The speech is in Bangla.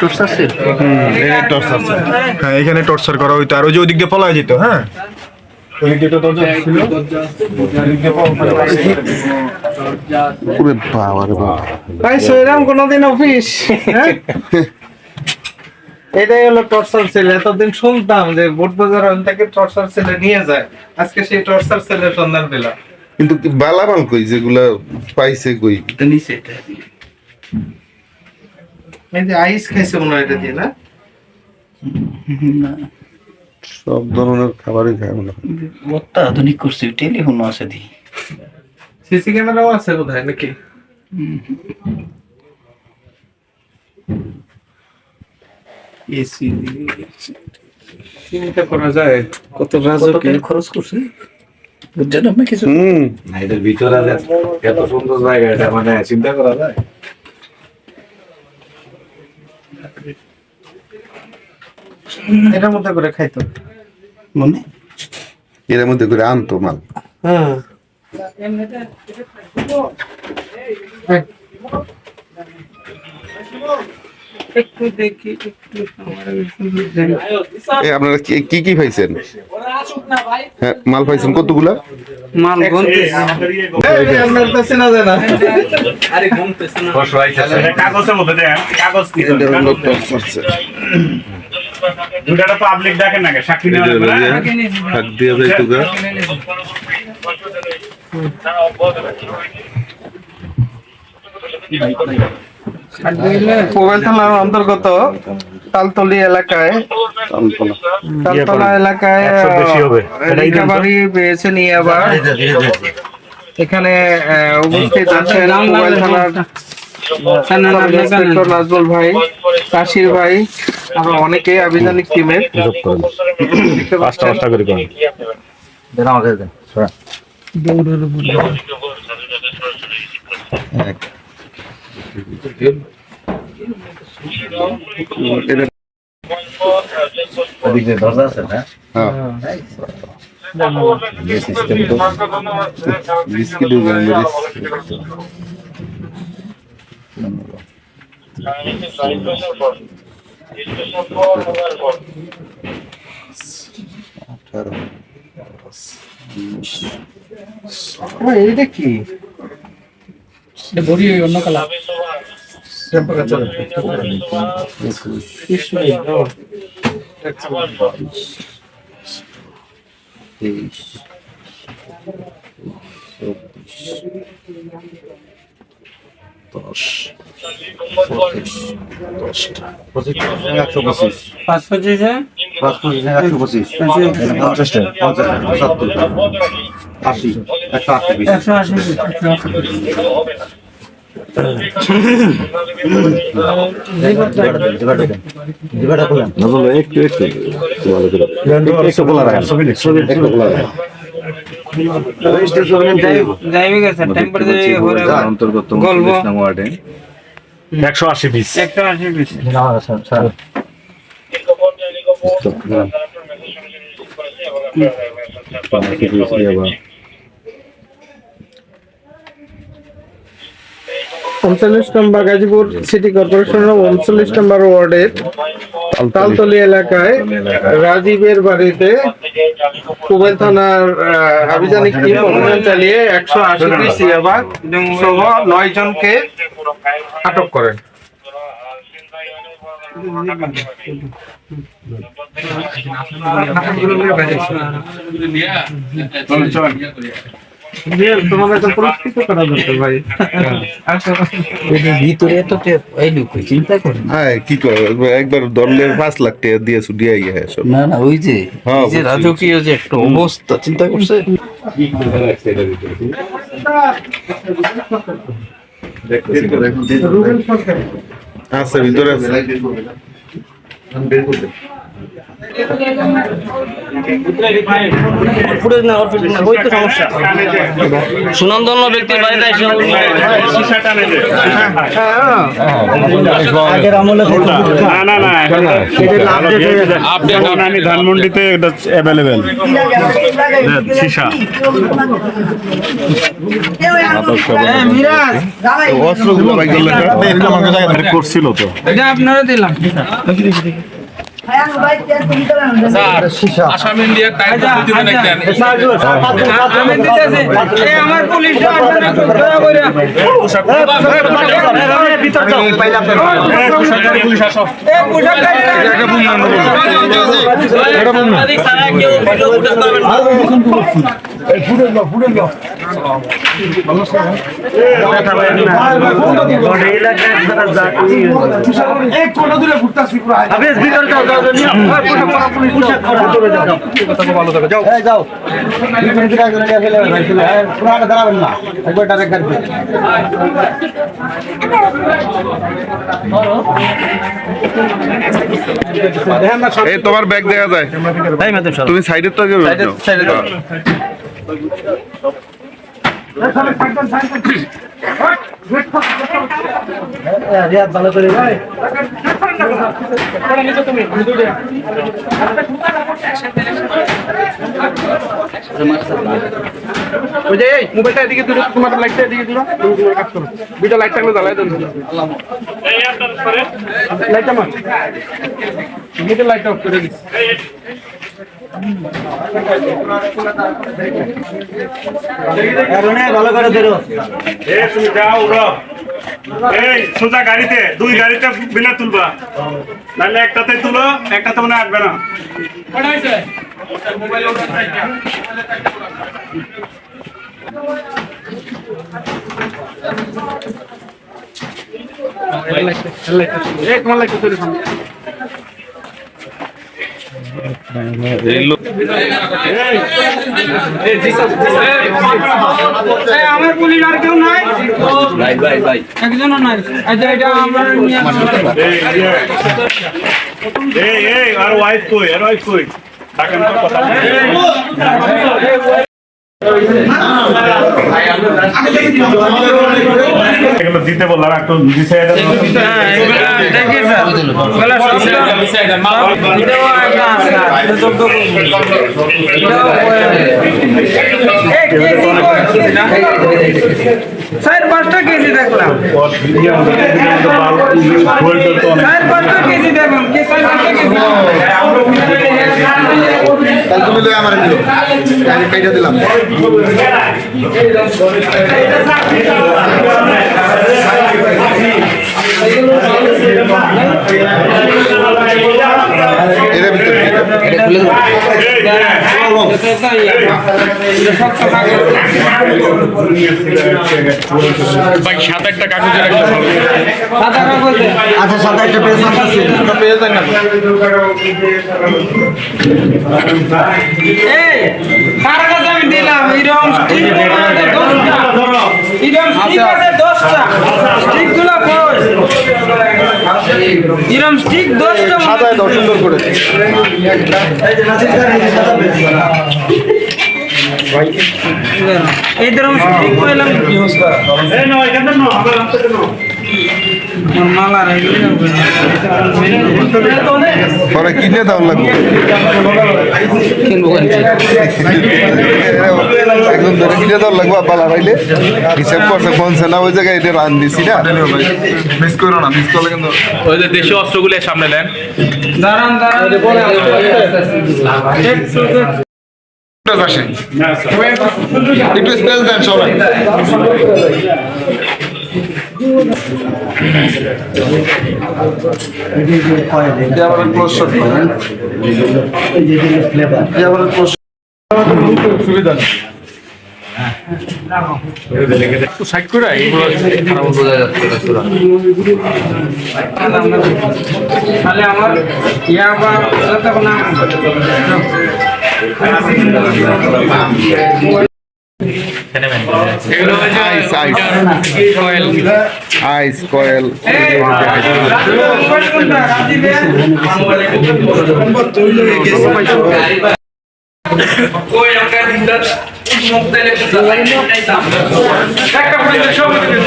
Torture sell. Torture sell. হ্যাঁ, এখানে টর্চার করা হইতো, আর ওই যে ওই দিক দিয়ে পলায় যেত। হ্যাঁ, ওই দিক দিয়ে তো দরজা ছিল, ওই দিক দিয়ে পুরো বাবা রে বাবা। ভাই সৈরাম কোনদিন অফিস? হ্যাঁ, এটাই হলো টর্চার সেল। এতদিন শুনতাম যে বোটবাজার থেকে টর্চার সেলে নিয়ে যায়, আজকে সেই টর্চার সেলের সন্ধান পেলাম। কিন্তু বালামাল কই যেগুলা পাইছে কই? নিচে এটা এই যে আইস খাইছে মনে হয় এটা দিয়ে, না? সব ধরনের খাবারই খায় মনে হয়। অত্যাধুনিক করছে, টেলিফোনও আছে দি। সিসি ক্যামেরাও আছে বোধহয় নাকি? এসি চিন্তা করা যায় কত রাজকীয় খরচ করছে, বুঝছেন আপনি কিছু? না, এটার ভিতরে এত সুন্দর জায়গা, এটা মানে চিন্তা করা যায়। এটার মধ্যে করে খাইতো মনে এর মধ্যে করে আনতো মাল। হ্যাঁ। একটু দেখি, একটু আপনারা কি কি পাইছেন? হ্যাঁ, মাল পাইছেন কতগুলা? মাল গন্তে আমরা তো চেনা যায় না। কাগজের মধ্যে দেন, কাগজ কি দুটাটা পাবলিক দেখেন না, সাক্ষী নেওয়া যাবে না। হাত দিয়ে যাইতো গা। মোবাইল থানার অন্তর্গত তালতলি এলাকায়, তালতলা এলাকায় রিকভারি পেয়েছে নিয়ে আবার এখানে উপস্থিত আছেন মোবাইল থানার ইন্সপেক্টর নাজমুল ভাই, কাশির ভাই, আরো অনেকে আভিযানিক টিমের। দরজা আছে না? হ্যাঁ, বিস্কিট এইটা কি বড়ি অন্য কালা অন্তর্গত 180 পিস। উনচল্লিশ নম্বর গাজীপুর সিটি কর্পোরেশনের 39 নম্বর ওয়ার্ডের তালতলি এলাকায় রাজীবের বাড়িতে মোবাইল থানার আভিযানিক টিম অভিযান চালিয়ে 180 পিস ইয়াবা সহ 9 জনকে আটক করেন। তোমাদের তো পুরস্কৃত করা দরকার ভাই। ভিতরে তো এই লোক চিন্তা করেন। হ্যাঁ, কি করে একবার ধরলে 5 লাখ টাকা দিয়ে ছুটিয়ে গিয়ে সব। না না, ওই যে হ্যাঁ, এই যে রাজকীয় যে একটা অবস্থা চিন্তা করছে। আচ্ছা, ভিতরে আছে। সুনামধন্য ব্যক্তির বাড়িতে এসে আমি ধানমন্ডিতে এটা অ্যাভেলেবেল সীসা অস্ত্রগুলো বাইক করছিল তো আপনারা দিলাম আমার পুলিশ এই তোমার ব্যাগ দেখা যায় তুমি সাইডের তো আগে মোবাইলটা এদিকে দিল, তোমার লাইটটা এদিকে দিল, তুমি কাজ করো। দুইটা লাইট থাকলে জ্বালাই দেন। লাইটটা মার। মিডল লাইট অফ করে দিস। ভালো করে ধরো তুমি যাও উড়ো এই সোজা গাড়িতে দুই গাড়িতে বিনা তুলবা নাহলে একটাতে তুলো একটাতে মনে আসবে না তোমার লাইটটা চলে সামনে। আমার পুলিশ আর কেউ নাই, একজনও নাই। আচ্ছা এটা আমরা নিয়ে এই আর ওয়াইফ কই থাকেন তো কথা এগুলো দিতে বললাম একটু দিছে এটা স্যার 5টা কেজি দেখলাম, স্যার 5টা কেজি দেখলাম, কে স্যার 5টা কেজি তাহলে তুমি লই আমারে দিও আমি কাইটা দিলাম এর ভিতরে এটা খুলে দাও ভাই সাত একটা কাগজ রাখলে ভালো আচ্ছা সাদা একটা পেজ আছে এটা পেয়ে যায় না এই কার কাছে আমি দিলাম এরকম স্টিক আছে 10টা, এরকম স্টিক আছে 10টা, স্টিকগুলো কই? এরকম স্টিক 10টা সাদায় দাও সুন্দর করে এই ধরুন স্টিক কইলাম কি অবস্থা? এই নাও এখানে নাও আমরা রাস্তা নাও মালা রাইলে পরে কিনে দাও লাগবে একদম ধরে কিনে দাও লাগবে পালা রাইলে হিসাব করছে পৌঁছে না ওই জায়গায় এটা রান দিছি না মিস করো না মিস করলে কিন্তু ওই যে দেশীয় অস্ত্রগুলো সামনে দেন দাঁড়ান আসে একটু স্পেস দেন সবাই সুবিধা সাইড করে এইগুলো তাহলে আমার ইয়া বা যতক্ষণ এগুলো হচ্ছে আইস, আইস। কয়েল। আইস কয়েল কই আমরা দিনটা মুক্ত একটা পর্যন্ত সব দিতে